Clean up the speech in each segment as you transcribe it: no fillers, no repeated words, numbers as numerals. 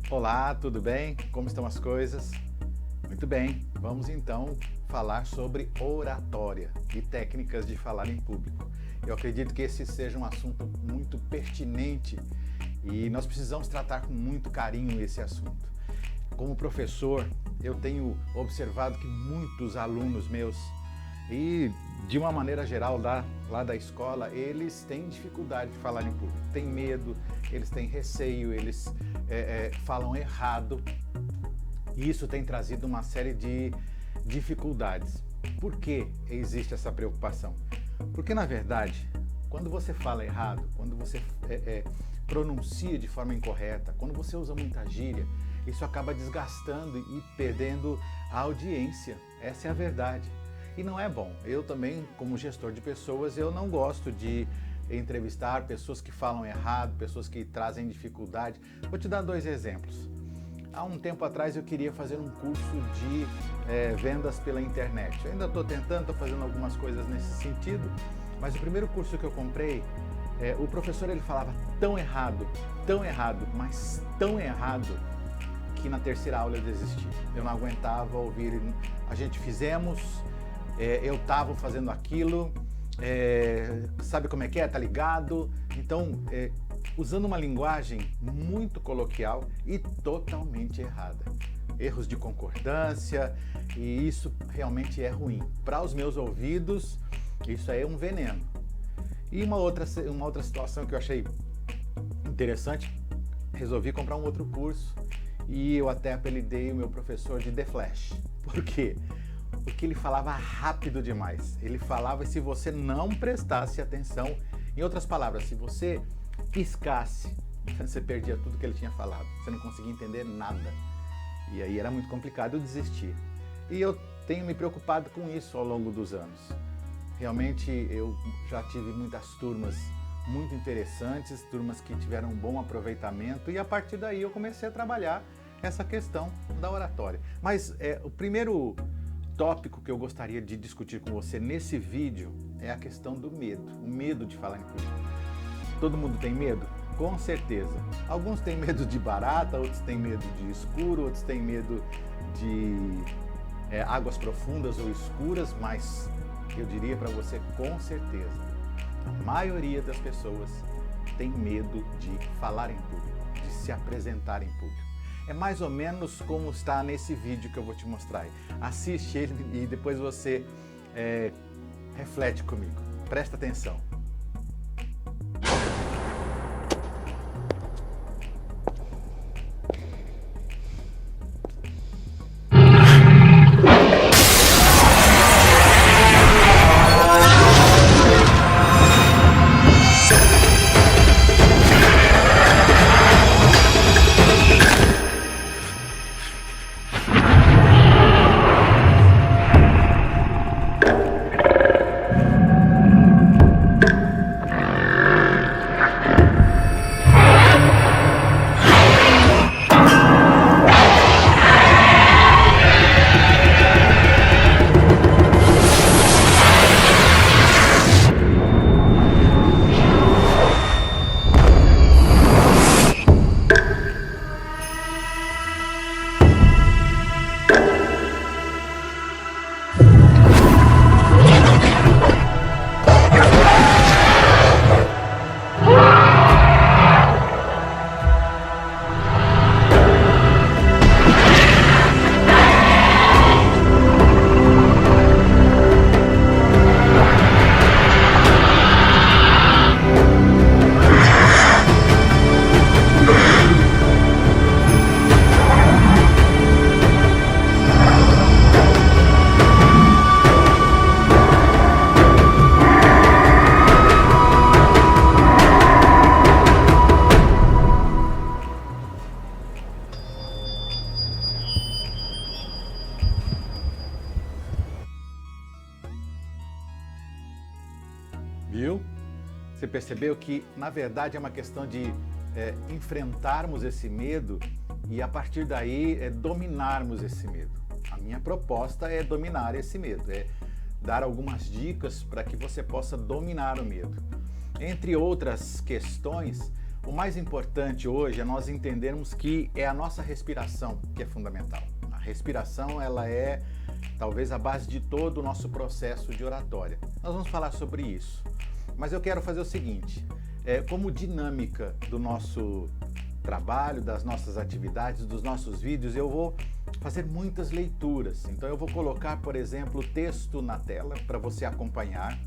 Olá, tudo bem? Como estão as coisas? Muito bem, vamos então falar sobre oratória e técnicas de falar em público. Eu acredito que esse seja um assunto muito pertinente e nós precisamos tratar com muito carinho esse assunto. Como professor, eu tenho observado que muitos alunos meus, e de uma maneira geral lá da escola, eles têm dificuldade de falar em público, têm medo, eles têm receio, eles falam errado, e isso tem trazido uma série de dificuldades. Por que existe essa preocupação? Porque, na verdade, quando você fala errado, quando você pronuncia de forma incorreta, quando você usa muita gíria, isso acaba desgastando e perdendo a audiência. Essa é a verdade. E não é bom. Eu também, como gestor de pessoas, eu não gosto de entrevistar pessoas que falam errado, pessoas que trazem dificuldade. Vou te dar 2 exemplos. Há um tempo atrás eu queria fazer um curso de vendas pela internet. Eu ainda estou tentando, estou fazendo algumas coisas nesse sentido, mas o primeiro curso que eu comprei, o professor ele falava tão errado, mas tão errado, que na terceira aula eu desisti. Eu não aguentava ouvir. A gente fizemos, eu estava fazendo aquilo, sabe como é que é? Tá ligado? Então, usando uma linguagem muito coloquial e totalmente errada. Erros de concordância, e isso realmente é ruim. Para os meus ouvidos, isso aí é um veneno. E uma outra situação que eu achei interessante, resolvi comprar um outro curso e eu até apelidei o meu professor de The Flash. Por quê? Porque ele falava rápido demais. Ele falava e se você não prestasse atenção, em outras palavras, se você piscasse, você perdia tudo que ele tinha falado. Você não conseguia entender nada. E aí era muito complicado, eu desisti. E eu tenho me preocupado com isso ao longo dos anos. Realmente eu já tive muitas turmas muito interessantes, turmas que tiveram um bom aproveitamento e a partir daí eu comecei a trabalhar essa questão da oratória. Mas o primeiro tópico que eu gostaria de discutir com você nesse vídeo é a questão do medo, o medo de falar em público. Todo mundo tem medo? Com certeza. Alguns têm medo de barata, outros têm medo de escuro, outros têm medo de águas profundas ou escuras, mas eu diria para você com certeza, a maioria das pessoas tem medo de falar em público, de se apresentar em público. É mais ou menos como está nesse vídeo que eu vou te mostrar. Assiste ele e depois você reflete comigo. Presta atenção. Viu? Você percebeu que, na verdade, é uma questão de enfrentarmos esse medo e, a partir daí, dominarmos esse medo. A minha proposta é dominar esse medo, é dar algumas dicas para que você possa dominar o medo. Entre outras questões, O mais importante hoje é nós entendermos que é a nossa respiração que é fundamental. A respiração, ela é talvez a base de todo o nosso processo de oratória. Nós vamos falar sobre isso. Mas eu quero fazer o seguinte, como dinâmica do nosso trabalho, das nossas atividades, dos nossos vídeos, eu vou fazer muitas leituras. Então eu vou colocar, por exemplo, texto na tela para você acompanhar.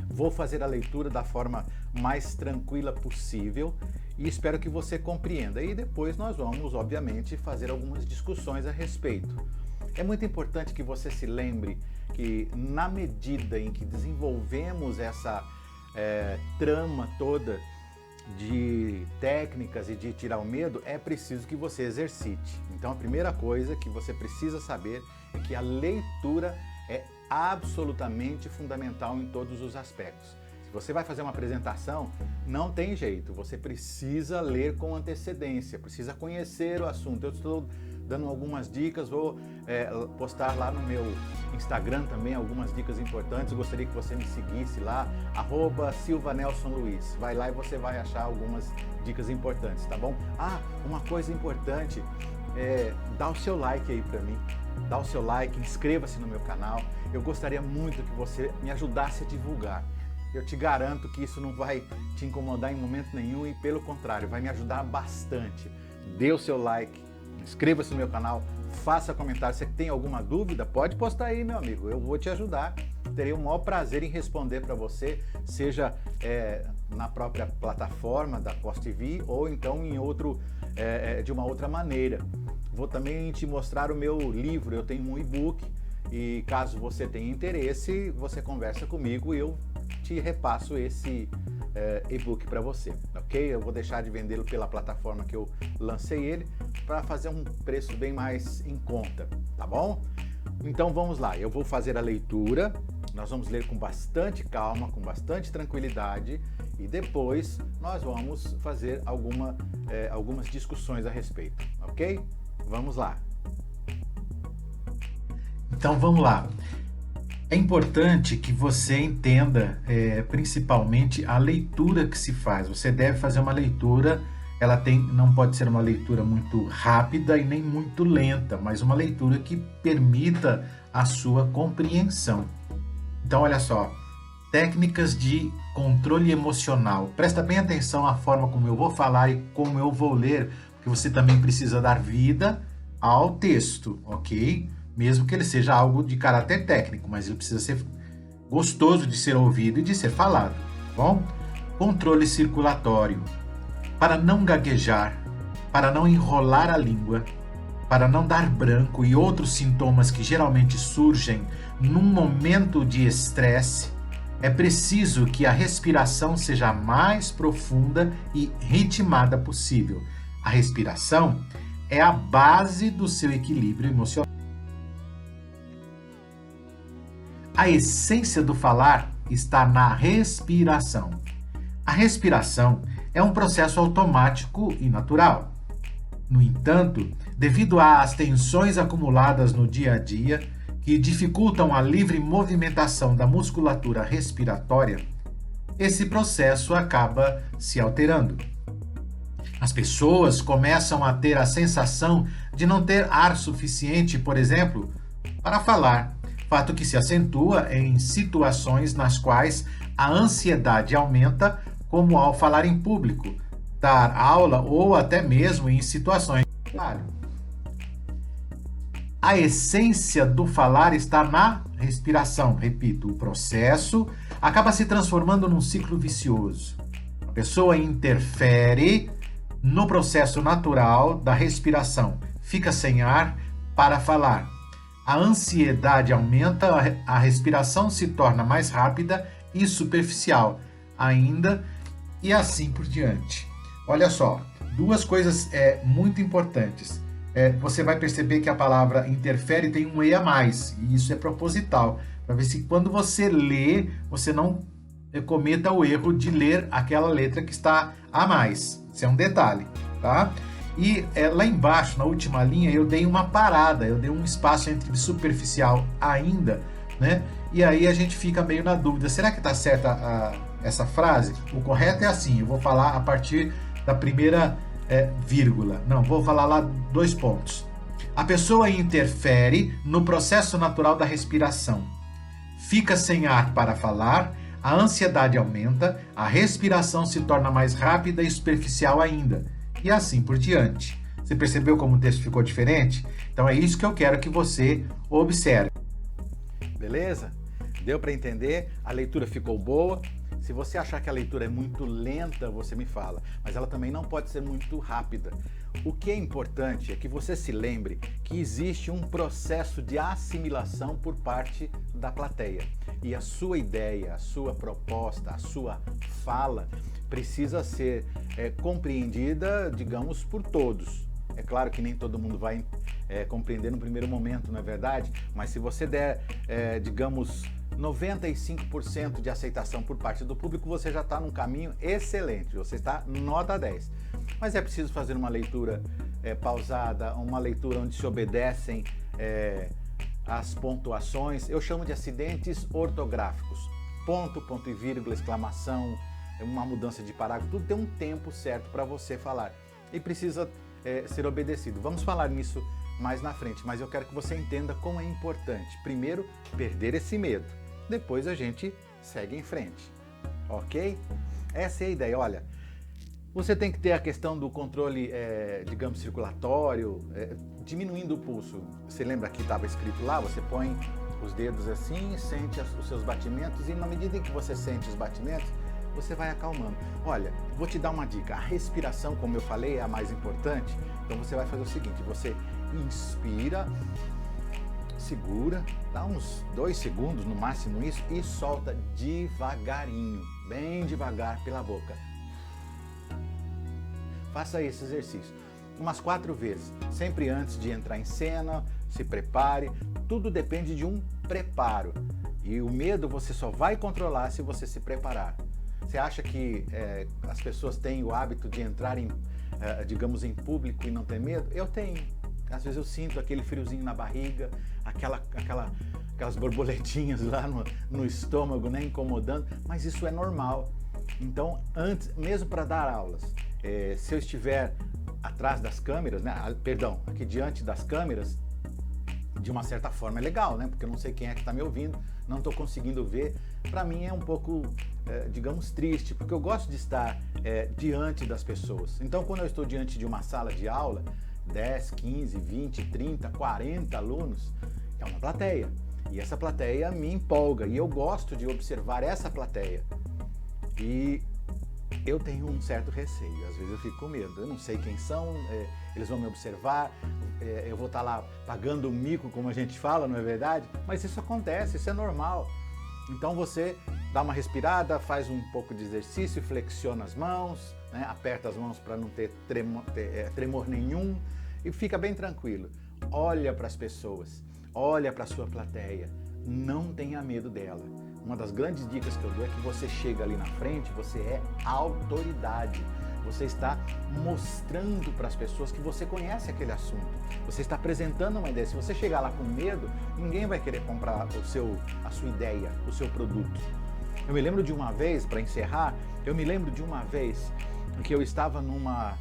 Vou fazer a leitura da forma mais tranquila possível e espero que você compreenda. E depois nós vamos, obviamente, fazer algumas discussões a respeito. É muito importante que você se lembre que na medida em que desenvolvemos essa trama toda de técnicas e de tirar o medo, é preciso que você exercite. Então a primeira coisa que você precisa saber é que a leitura é absolutamente fundamental em todos os aspectos. Se você vai fazer uma apresentação, não tem jeito, você precisa ler com antecedência, precisa conhecer o assunto. Eu estou dando algumas dicas, vou postar lá no meu Instagram também algumas dicas importantes. Eu gostaria que você me seguisse lá, @SilvaNelsonLuiz. Vai lá e você vai achar algumas dicas importantes, tá bom? Uma coisa importante, dá o seu like aí para mim, dá o seu like, inscreva-se no meu canal. Eu gostaria muito que você me ajudasse a divulgar. Eu te garanto que isso não vai te incomodar em momento nenhum e, pelo contrário, vai me ajudar bastante. Dê o seu like, inscreva-se no meu canal, faça comentário. Se você tem alguma dúvida, pode postar aí, meu amigo. Eu vou te ajudar. Terei o maior prazer em responder para você, seja na própria plataforma da Cos TV ou então em de uma outra maneira. Vou também te mostrar o meu livro. Eu tenho um e-book e caso você tenha interesse, você conversa comigo e eu te repasso esse e-book para você, ok? Eu vou deixar de vendê-lo pela plataforma que eu lancei ele para fazer um preço bem mais em conta, tá bom? Então vamos lá, eu vou fazer a leitura, nós vamos ler com bastante calma, com bastante tranquilidade e depois nós vamos fazer algumas discussões a respeito, ok? Vamos lá. Então vamos lá. É importante que você entenda principalmente a leitura que se faz. Você deve fazer uma leitura, não pode ser uma leitura muito rápida e nem muito lenta, mas uma leitura que permita a sua compreensão. Então olha só, técnicas de controle emocional. Presta bem atenção à forma como eu vou falar e como eu vou ler, porque você também precisa dar vida ao texto, ok? Mesmo que ele seja algo de caráter técnico, mas ele precisa ser gostoso de ser ouvido e de ser falado, tá bom? Controle circulatório. Para não gaguejar, para não enrolar a língua, para não dar branco e outros sintomas que geralmente surgem num momento de estresse, é preciso que a respiração seja a mais profunda e ritmada possível. A respiração é a base do seu equilíbrio emocional. A essência do falar está na respiração. A respiração é um processo automático e natural. No entanto, devido às tensões acumuladas no dia a dia, que dificultam a livre movimentação da musculatura respiratória, esse processo acaba se alterando. As pessoas começam a ter a sensação de não ter ar suficiente, por exemplo, para falar. Fato que se acentua em situações nas quais a ansiedade aumenta, como ao falar em público, dar aula ou até mesmo em situações de trabalho. A essência do falar está na respiração. Repito, o processo acaba se transformando num ciclo vicioso. A pessoa interfere no processo natural da respiração, fica sem ar para falar. A ansiedade aumenta, a respiração se torna mais rápida e superficial ainda, e assim por diante. Olha só, duas coisas muito importantes. Você vai perceber que a palavra interfere tem um E a mais, e isso é proposital, para ver se quando você lê, você não cometa o erro de ler aquela letra que está a mais. Isso é um detalhe, tá? E lá embaixo, na última linha, eu dei uma parada, eu dei um espaço entre superficial ainda, né? E aí a gente fica meio na dúvida, será que está certa essa frase, o correto é assim, eu vou falar a partir da primeira vírgula. Não, vou falar lá 2 pontos. A pessoa interfere no processo natural da respiração. Fica sem ar para falar, a ansiedade aumenta, a respiração se torna mais rápida e superficial ainda, e assim por diante. Você percebeu como o texto ficou diferente? Então é isso que eu quero que você observe. Beleza? Deu para entender? A leitura ficou boa? Se você achar que a leitura é muito lenta, você me fala, mas ela também não pode ser muito rápida. O que é importante é que você se lembre que existe um processo de assimilação por parte da plateia. E a sua ideia, a sua proposta, a sua fala precisa ser compreendida, digamos, por todos. É claro que nem todo mundo vai compreender no primeiro momento, não é verdade? Mas se você der, digamos, 95% de aceitação por parte do público, você já está num caminho excelente, você está nota 10. Mas é preciso fazer uma leitura pausada, uma leitura onde se obedecem as pontuações. Eu chamo de acidentes ortográficos. Ponto, ponto e vírgula, exclamação, uma mudança de parágrafo, tudo tem um tempo certo para você falar. E precisa ser obedecido. Vamos falar nisso mais na frente, mas eu quero que você entenda como é importante. Primeiro, perder esse medo. Depois a gente segue em frente. Ok? Essa é a ideia. Olha, você tem que ter a questão do controle, digamos, circulatório, diminuindo o pulso. Você lembra que estava escrito lá? Você põe os dedos assim, sente os seus batimentos e na medida em que você sente os batimentos, você vai acalmando. Olha, vou te dar uma dica. A respiração, como eu falei, é a mais importante. Então você vai fazer o seguinte, você inspira, segura, dá uns 2 segundos no máximo isso e solta devagarinho, bem devagar pela boca. Faça esse exercício umas 4 vezes, sempre antes de entrar em cena, se prepare, tudo depende de um preparo. E o medo você só vai controlar se você se preparar. Você acha que as pessoas têm o hábito de entrar digamos, em público e não ter medo? Eu tenho. Às vezes eu sinto aquele friozinho na barriga, aquelas borboletinhas lá no estômago, né, incomodando, mas isso é normal. Então, antes, mesmo para dar aulas, se eu estiver atrás das câmeras, né, perdão, aqui diante das câmeras, de uma certa forma é legal, né? Porque eu não sei quem é que está me ouvindo, não estou conseguindo ver. Para mim é um pouco, digamos, triste, porque eu gosto de estar diante das pessoas. Então, quando eu estou diante de uma sala de aula, 10, 15, 20, 30, 40 alunos, é uma plateia. E essa plateia me empolga e eu gosto de observar essa plateia. E eu tenho um certo receio, às vezes eu fico com medo, eu não sei quem são, eles vão me observar, eu vou estar lá pagando um mico, como a gente fala, não é verdade? Mas isso acontece, isso é normal. Então você dá uma respirada, faz um pouco de exercício, flexiona as mãos, né? Aperta as mãos para não ter tremor nenhum e fica bem tranquilo. Olha para as pessoas, olha para a sua plateia, não tenha medo dela. Uma das grandes dicas que eu dou é que você chega ali na frente, você é autoridade. Você está mostrando para as pessoas que você conhece aquele assunto. Você está apresentando uma ideia. Se você chegar lá com medo, ninguém vai querer comprar a sua ideia, o seu produto. Eu me lembro de uma vez, para encerrar, que eu estava numa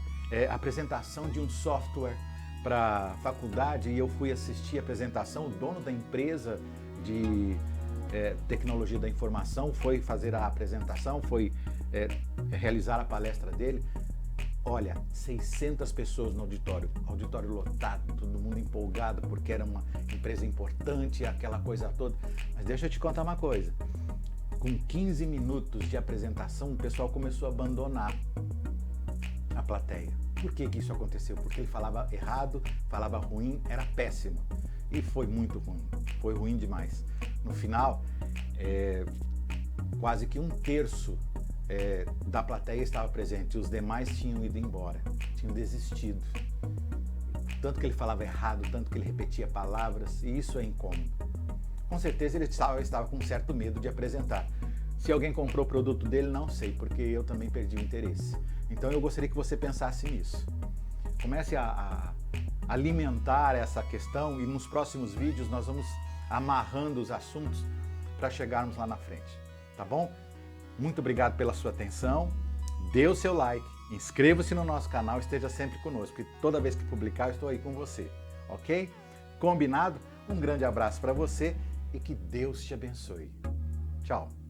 apresentação de um software para faculdade e eu fui assistir a apresentação, o dono da empresa de tecnologia da informação foi fazer a apresentação, foi realizar a palestra dele. Olha, 600 pessoas no auditório lotado, todo mundo empolgado porque era uma empresa importante, aquela coisa toda. Mas deixa eu te contar uma coisa, com 15 minutos de apresentação o pessoal começou a abandonar a plateia. Por que isso aconteceu? Porque ele falava errado, falava ruim, era péssimo. E foi muito ruim, foi ruim demais. No final, quase que 1/3 da plateia estava presente, os demais tinham ido embora, tinham desistido. Tanto que ele falava errado, tanto que ele repetia palavras, e isso é incômodo. Com certeza ele estava com um certo medo de apresentar. Se alguém comprou o produto dele, não sei, porque eu também perdi o interesse. Então eu gostaria que você pensasse nisso. Comece a alimentar essa questão e nos próximos vídeos nós vamos amarrando os assuntos para chegarmos lá na frente, tá bom? Muito obrigado pela sua atenção. Dê o seu like, inscreva-se no nosso canal e esteja sempre conosco, porque toda vez que publicar eu estou aí com você, ok? Combinado? Um grande abraço para você e que Deus te abençoe. Tchau!